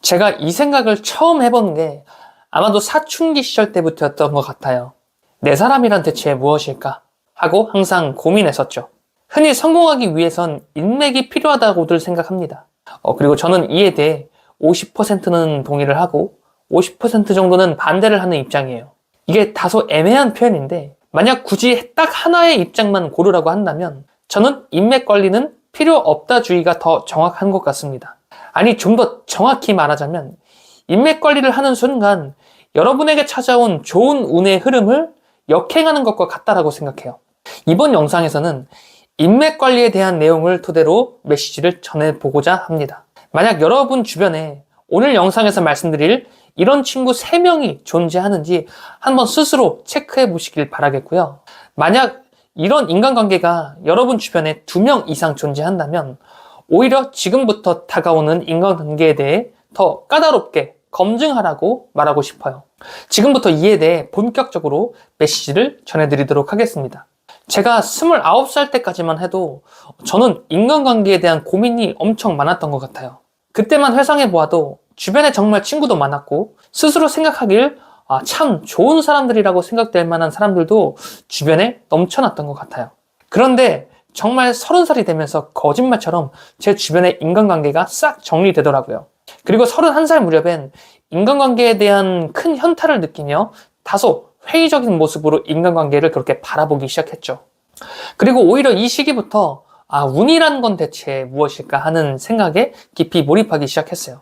제가 이 생각을 처음 해본 게 아마도 사춘기 시절 때부터였던 것 같아요. 내 사람이란 대체 무엇일까? 하고 항상 고민했었죠. 흔히 성공하기 위해선 인맥이 필요하다고들 생각합니다. 그리고 저는 이에 대해 50%는 동의를 하고 50% 정도는 반대를 하는 입장이에요. 이게 다소 애매한 표현인데 만약 굳이 딱 하나의 입장만 고르라고 한다면 저는 인맥 관리는 필요 없다 주의가 더 정확한 것 같습니다. 아니, 좀 더 정확히 말하자면 인맥 관리를 하는 순간 여러분에게 찾아온 좋은 운의 흐름을 역행하는 것과 같다라고 생각해요. 이번 영상에서는 인맥 관리에 대한 내용을 토대로 메시지를 전해보고자 합니다. 만약 여러분 주변에 오늘 영상에서 말씀드릴 이런 친구 3명이 존재하는지 한번 스스로 체크해 보시길 바라겠고요. 만약 이런 인간관계가 여러분 주변에 2명 이상 존재한다면 오히려 지금부터 다가오는 인간관계에 대해 더 까다롭게 검증하라고 말하고 싶어요. 지금부터 이에 대해 본격적으로 메시지를 전해드리도록 하겠습니다. 제가 29살 때까지만 해도 저는 인간관계에 대한 고민이 엄청 많았던 것 같아요. 그때만 회상해 보아도 주변에 정말 친구도 많았고 스스로 생각하길 참 좋은 사람들이라고 생각될 만한 사람들도 주변에 넘쳐났던 것 같아요. 그런데 정말 30살이 되면서 거짓말처럼 제 주변의 인간관계가 싹 정리되더라고요. 그리고 31살 무렵엔 인간관계에 대한 큰 현타를 느끼며 다소 회의적인 모습으로 인간관계를 그렇게 바라보기 시작했죠. 그리고 오히려 이 시기부터 운이란 건 대체 무엇일까 하는 생각에 깊이 몰입하기 시작했어요.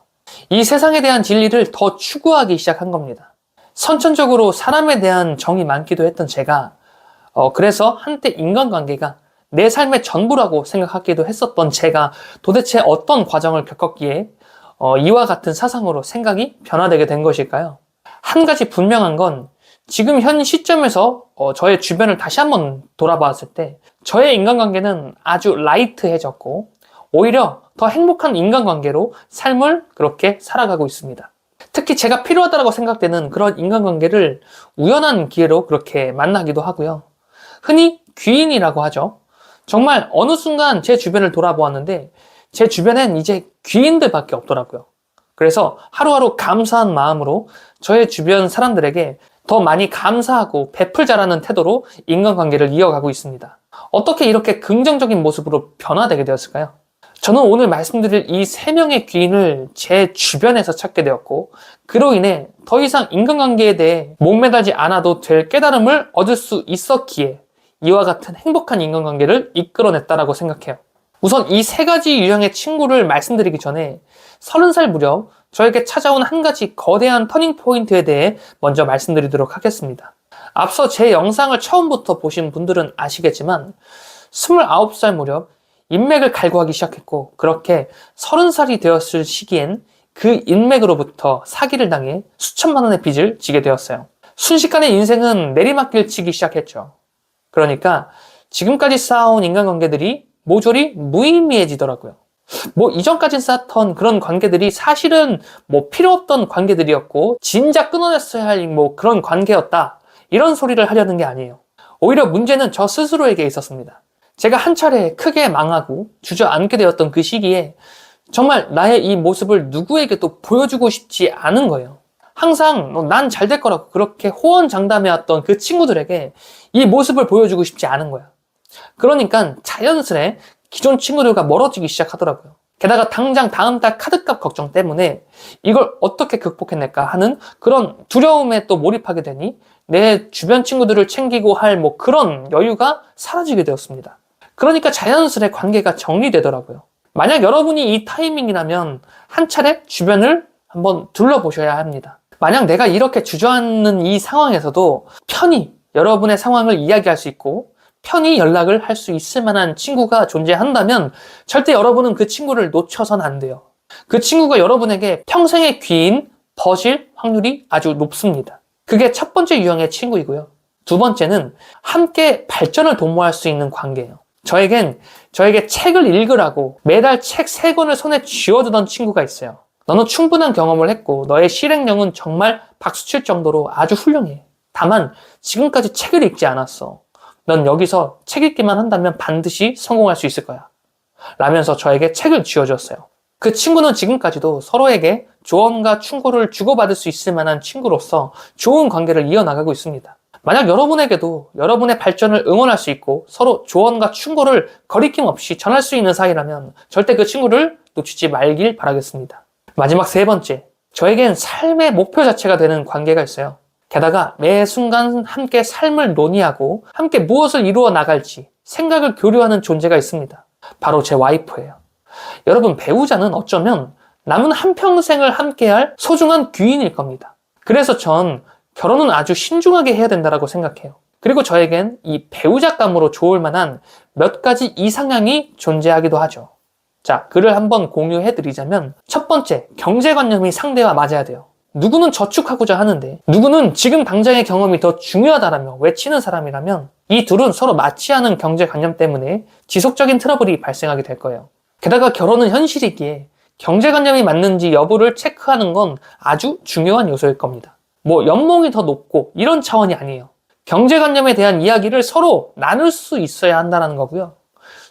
이 세상에 대한 진리를 더 추구하기 시작한 겁니다. 선천적으로 사람에 대한 정이 많기도 했던 제가 그래서 한때 인간관계가 내 삶의 전부라고 생각하기도 했었던 제가 도대체 어떤 과정을 겪었기에 이와 같은 사상으로 생각이 변화되게 된 것일까요? 한 가지 분명한 건 지금 현 시점에서 저의 주변을 다시 한번 돌아봤을 때 저의 인간관계는 아주 라이트해졌고 오히려 더 행복한 인간관계로 삶을 그렇게 살아가고 있습니다. 특히 제가 필요하다고 생각되는 그런 인간관계를 우연한 기회로 그렇게 만나기도 하고요. 흔히 귀인이라고 하죠. 정말 어느 순간 제 주변을 돌아보았는데 제 주변엔 이제 귀인들밖에 없더라고요. 그래서 하루하루 감사한 마음으로 저의 주변 사람들에게 더 많이 감사하고 베풀자라는 태도로 인간관계를 이어가고 있습니다. 어떻게 이렇게 긍정적인 모습으로 변화되게 되었을까요? 저는 오늘 말씀드릴 이 3명의 귀인을 제 주변에서 찾게 되었고 그로 인해 더 이상 인간관계에 대해 목매달지 않아도 될 깨달음을 얻을 수 있었기에 이와 같은 행복한 인간관계를 이끌어냈다라고 생각해요. 우선 이 3가지 유형의 친구를 말씀드리기 전에 30살 무렵 저에게 찾아온 한 가지 거대한 터닝포인트에 대해 먼저 말씀드리도록 하겠습니다. 앞서 제 영상을 처음부터 보신 분들은 아시겠지만 29살 무렵 인맥을 갈구하기 시작했고 그렇게 30살이 되었을 시기엔 그 인맥으로부터 사기를 당해 수천만 원의 빚을 지게 되었어요. 순식간에 인생은 내리막길 치기 시작했죠. 그러니까 지금까지 쌓아온 인간관계들이 모조리 무의미해지더라고요. 이전까지 쌓았던 그런 관계들이 사실은 필요 없던 관계들이었고 진작 끊어냈어야 할 그런 관계였다. 이런 소리를 하려는 게 아니에요. 오히려 문제는 저 스스로에게 있었습니다. 제가 한 차례 크게 망하고 주저앉게 되었던 그 시기에 정말 나의 이 모습을 누구에게도 보여주고 싶지 않은 거예요. 항상 난 잘 될 거라고 그렇게 호언장담해왔던 그 친구들에게 이 모습을 보여주고 싶지 않은 거야. 그러니까 자연스레 기존 친구들과 멀어지기 시작하더라고요. 게다가 당장 다음 달 카드값 걱정 때문에 이걸 어떻게 극복해낼까 하는 그런 두려움에 또 몰입하게 되니 내 주변 친구들을 챙기고 할 그런 여유가 사라지게 되었습니다. 그러니까 자연스레 관계가 정리되더라고요. 만약 여러분이 이 타이밍이라면 한 차례 주변을 한번 둘러보셔야 합니다. 만약 내가 이렇게 주저앉는 이 상황에서도 편히 여러분의 상황을 이야기할 수 있고 편히 연락을 할 수 있을 만한 친구가 존재한다면 절대 여러분은 그 친구를 놓쳐선 안 돼요. 그 친구가 여러분에게 평생의 귀인 버실 확률이 아주 높습니다. 그게 첫 번째 유형의 친구이고요. 두 번째는 함께 발전을 도모할 수 있는 관계예요. 저에게 책을 읽으라고 매달 책 3권을 손에 쥐어두던 친구가 있어요. 너는 충분한 경험을 했고 너의 실행력은 정말 박수칠 정도로 아주 훌륭해. 다만 지금까지 책을 읽지 않았어. 넌 여기서 책 읽기만 한다면 반드시 성공할 수 있을 거야. 라면서 저에게 책을 쥐어줬어요. 그 친구는 지금까지도 서로에게 조언과 충고를 주고받을 수 있을 만한 친구로서 좋은 관계를 이어나가고 있습니다. 만약 여러분에게도 여러분의 발전을 응원할 수 있고 서로 조언과 충고를 거리낌 없이 전할 수 있는 사이라면 절대 그 친구를 놓치지 말길 바라겠습니다. 마지막 세 번째, 저에겐 삶의 목표 자체가 되는 관계가 있어요. 게다가 매 순간 함께 삶을 논의하고 함께 무엇을 이루어 나갈지 생각을 교류하는 존재가 있습니다. 바로 제 와이프예요. 여러분, 배우자는 어쩌면 남은 한평생을 함께할 소중한 귀인일 겁니다. 그래서 전 결혼은 아주 신중하게 해야 된다고 생각해요. 그리고 저에겐 이 배우자감으로 좋을 만한 몇 가지 이상향이 존재하기도 하죠. 자, 그를 한번 공유해드리자면, 첫 번째, 경제관념이 상대와 맞아야 돼요. 누구는 저축하고자 하는데 누구는 지금 당장의 경험이 더 중요하다라며 외치는 사람이라면 이 둘은 서로 맞지 않은 경제관념 때문에 지속적인 트러블이 발생하게 될 거예요. 게다가 결혼은 현실이기에 경제관념이 맞는지 여부를 체크하는 건 아주 중요한 요소일 겁니다. 뭐 연봉이 더 높고 이런 차원이 아니에요. 경제관념에 대한 이야기를 서로 나눌 수 있어야 한다는 거고요.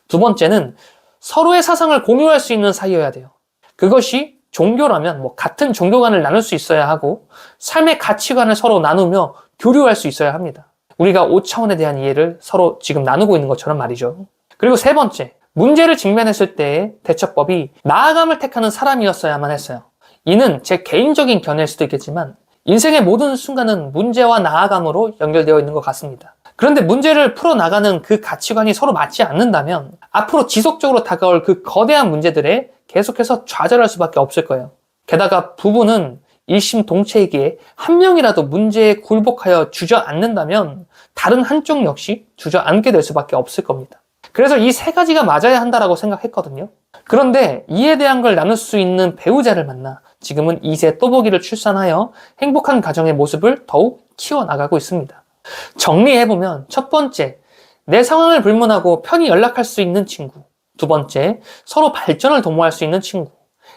두 번째는 서로의 사상을 공유할 수 있는 사이여야 돼요. 그것이 종교라면 같은 종교관을 나눌 수 있어야 하고 삶의 가치관을 서로 나누며 교류할 수 있어야 합니다. 우리가 5차원에 대한 이해를 서로 지금 나누고 있는 것처럼 말이죠. 그리고 세 번째, 문제를 직면했을 때의 대처법이 나아감을 택하는 사람이었어야만 했어요. 이는 제 개인적인 견해일 수도 있겠지만 인생의 모든 순간은 문제와 나아감으로 연결되어 있는 것 같습니다. 그런데 문제를 풀어나가는 그 가치관이 서로 맞지 않는다면 앞으로 지속적으로 다가올 그 거대한 문제들에 계속해서 좌절할 수밖에 없을 거예요. 게다가 부부는 일심동체이기에 한 명이라도 문제에 굴복하여 주저앉는다면 다른 한쪽 역시 주저앉게 될 수밖에 없을 겁니다. 그래서 이 세 가지가 맞아야 한다라고 생각했거든요. 그런데 이에 대한 걸 나눌 수 있는 배우자를 만나 지금은 2세 또보기를 출산하여 행복한 가정의 모습을 더욱 키워나가고 있습니다. 정리해보면 첫 번째, 내 상황을 불문하고 편히 연락할 수 있는 친구. 두 번째, 서로 발전을 도모할 수 있는 친구.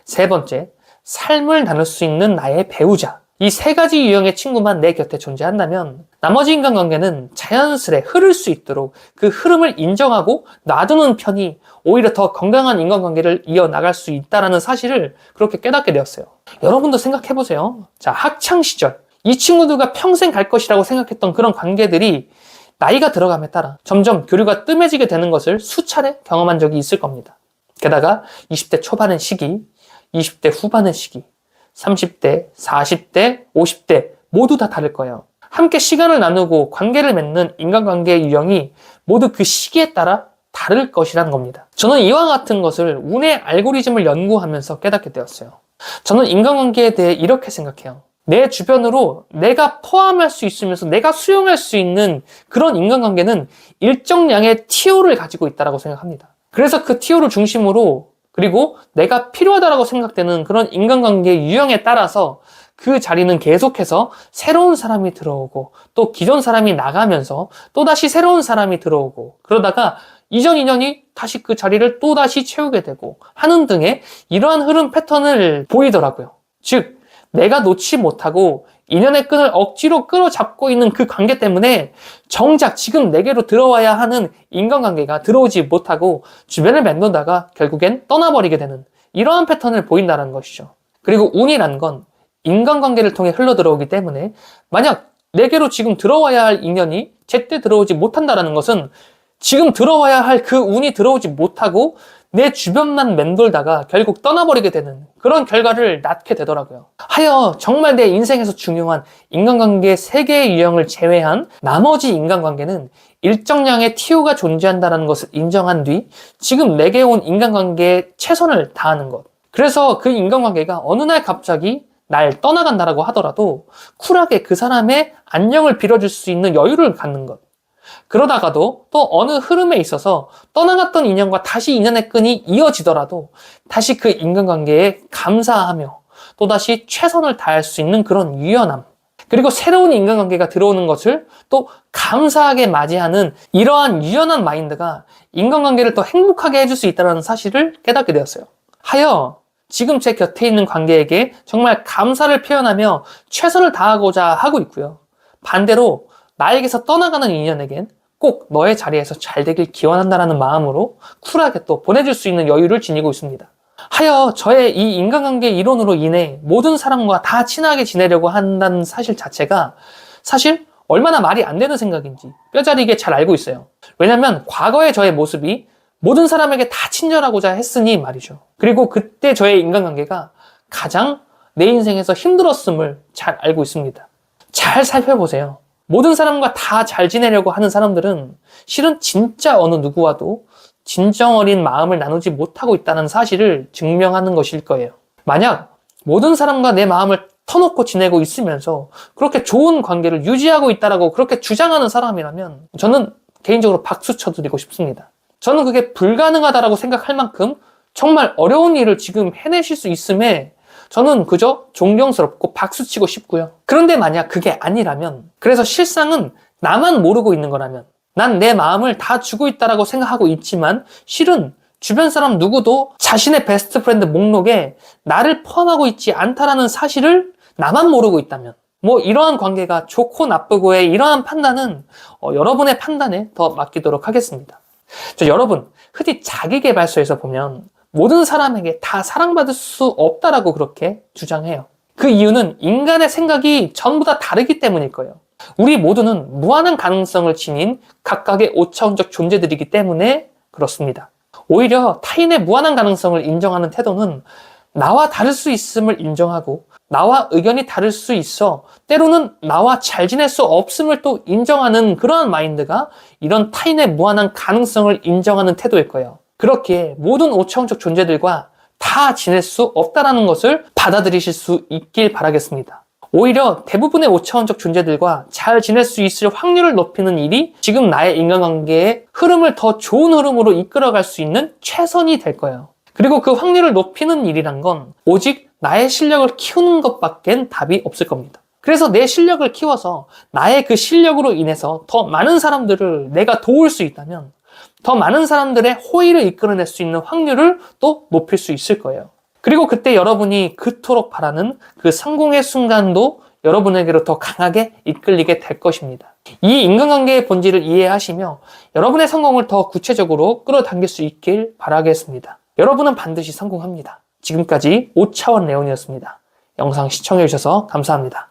세 번째, 삶을 나눌 수 있는 나의 배우자. 이 세 가지 유형의 친구만 내 곁에 존재한다면 나머지 인간관계는 자연스레 흐를 수 있도록 그 흐름을 인정하고 놔두는 편이 오히려 더 건강한 인간관계를 이어나갈 수 있다는 사실을 그렇게 깨닫게 되었어요. 여러분도 생각해보세요. 자, 학창시절 이 친구들과 평생 갈 것이라고 생각했던 그런 관계들이 나이가 들어감에 따라 점점 교류가 뜸해지게 되는 것을 수차례 경험한 적이 있을 겁니다. 게다가 20대 초반의 시기, 20대 후반의 시기, 30대, 40대, 50대 모두 다 다를 거예요. 함께 시간을 나누고 관계를 맺는 인간관계의 유형이 모두 그 시기에 따라 다를 것이라는 겁니다. 저는 이와 같은 것을 운의 알고리즘을 연구하면서 깨닫게 되었어요. 저는 인간관계에 대해 이렇게 생각해요. 내 주변으로 내가 포함할 수 있으면서 내가 수용할 수 있는 그런 인간관계는 일정량의 TO를 가지고 있다고 생각합니다. 그래서 그 TO를 중심으로 그리고 내가 필요하다고 생각되는 그런 인간관계 유형에 따라서 그 자리는 계속해서 새로운 사람이 들어오고 또 기존 사람이 나가면서 또다시 새로운 사람이 들어오고 그러다가 이전 인연이 다시 그 자리를 또다시 채우게 되고 하는 등의 이러한 흐름 패턴을 보이더라고요. 즉 내가 놓지 못하고 인연의 끈을 억지로 끌어잡고 있는 그 관계 때문에 정작 지금 내게로 들어와야 하는 인간관계가 들어오지 못하고 주변을 맴돌다가 결국엔 떠나버리게 되는 이러한 패턴을 보인다는 것이죠. 그리고 운이란 건 인간관계를 통해 흘러들어오기 때문에 만약 내게로 지금 들어와야 할 인연이 제때 들어오지 못한다는 것은 지금 들어와야 할 그 운이 들어오지 못하고 내 주변만 맴돌다가 결국 떠나버리게 되는 그런 결과를 낳게 되더라고요. 하여 정말 내 인생에서 중요한 인간관계 3개의 유형을 제외한 나머지 인간관계는 일정량의 TO가 존재한다는 것을 인정한 뒤 지금 내게 온 인간관계에 최선을 다하는 것. 그래서 그 인간관계가 어느 날 갑자기 날 떠나간다라고 하더라도 쿨하게 그 사람의 안녕을 빌어줄 수 있는 여유를 갖는 것. 그러다가도 또 어느 흐름에 있어서 떠나갔던 인연과 다시 인연의 끈이 이어지더라도 다시 그 인간관계에 감사하며 또다시 최선을 다할 수 있는 그런 유연함, 그리고 새로운 인간관계가 들어오는 것을 또 감사하게 맞이하는 이러한 유연한 마인드가 인간관계를 더 행복하게 해줄 수 있다는 사실을 깨닫게 되었어요. 하여 지금 제 곁에 있는 관계에게 정말 감사를 표현하며 최선을 다하고자 하고 있고요. 반대로 나에게서 떠나가는 인연에겐 꼭 너의 자리에서 잘 되길 기원한다는 마음으로 쿨하게 또 보내줄 수 있는 여유를 지니고 있습니다. 하여 저의 이 인간관계 이론으로 인해 모든 사람과 다 친하게 지내려고 한다는 사실 자체가 사실 얼마나 말이 안 되는 생각인지 뼈저리게 잘 알고 있어요. 왜냐면 과거의 저의 모습이 모든 사람에게 다 친절하고자 했으니 말이죠. 그리고 그때 저의 인간관계가 가장 내 인생에서 힘들었음을 잘 알고 있습니다. 잘 살펴보세요. 모든 사람과 다 잘 지내려고 하는 사람들은 실은 진짜 어느 누구와도 진정 어린 마음을 나누지 못하고 있다는 사실을 증명하는 것일 거예요. 만약 모든 사람과 내 마음을 터놓고 지내고 있으면서 그렇게 좋은 관계를 유지하고 있다라고 그렇게 주장하는 사람이라면 저는 개인적으로 박수 쳐드리고 싶습니다. 저는 그게 불가능하다라고 생각할 만큼 정말 어려운 일을 지금 해내실 수 있음에 저는 그저 존경스럽고 박수치고 싶고요. 그런데 만약 그게 아니라면, 그래서 실상은 나만 모르고 있는 거라면, 난 내 마음을 다 주고 있다라고 생각하고 있지만 실은 주변 사람 누구도 자신의 베스트 프렌드 목록에 나를 포함하고 있지 않다라는 사실을 나만 모르고 있다면, 뭐 이러한 관계가 좋고 나쁘고의 이러한 판단은 여러분의 판단에 더 맡기도록 하겠습니다. 여러분, 흔히 자기계발서에서 보면 모든 사람에게 다 사랑받을 수 없다라고 그렇게 주장해요. 그 이유는 인간의 생각이 전부 다 다르기 때문일 거예요. 우리 모두는 무한한 가능성을 지닌 각각의 오차원적 존재들이기 때문에 그렇습니다. 오히려 타인의 무한한 가능성을 인정하는 태도는 나와 다를 수 있음을 인정하고 나와 의견이 다를 수 있어 때로는 나와 잘 지낼 수 없음을 또 인정하는 그러한 마인드가 이런 타인의 무한한 가능성을 인정하는 태도일 거예요. 그렇게 모든 오차원적 존재들과 다 지낼 수 없다는 것을 받아들이실 수 있길 바라겠습니다. 오히려 대부분의 오차원적 존재들과 잘 지낼 수 있을 확률을 높이는 일이 지금 나의 인간관계의 흐름을 더 좋은 흐름으로 이끌어갈 수 있는 최선이 될 거예요. 그리고 그 확률을 높이는 일이란 건 오직 나의 실력을 키우는 것밖엔 답이 없을 겁니다. 그래서 내 실력을 키워서 나의 그 실력으로 인해서 더 많은 사람들을 내가 도울 수 있다면 더 많은 사람들의 호의를 이끌어낼 수 있는 확률을 또 높일 수 있을 거예요. 그리고 그때 여러분이 그토록 바라는 그 성공의 순간도 여러분에게로 더 강하게 이끌리게 될 것입니다. 이 인간관계의 본질을 이해하시며 여러분의 성공을 더 구체적으로 끌어당길 수 있길 바라겠습니다. 여러분은 반드시 성공합니다. 지금까지 5차원 레온이었습니다. 영상 시청해주셔서 감사합니다.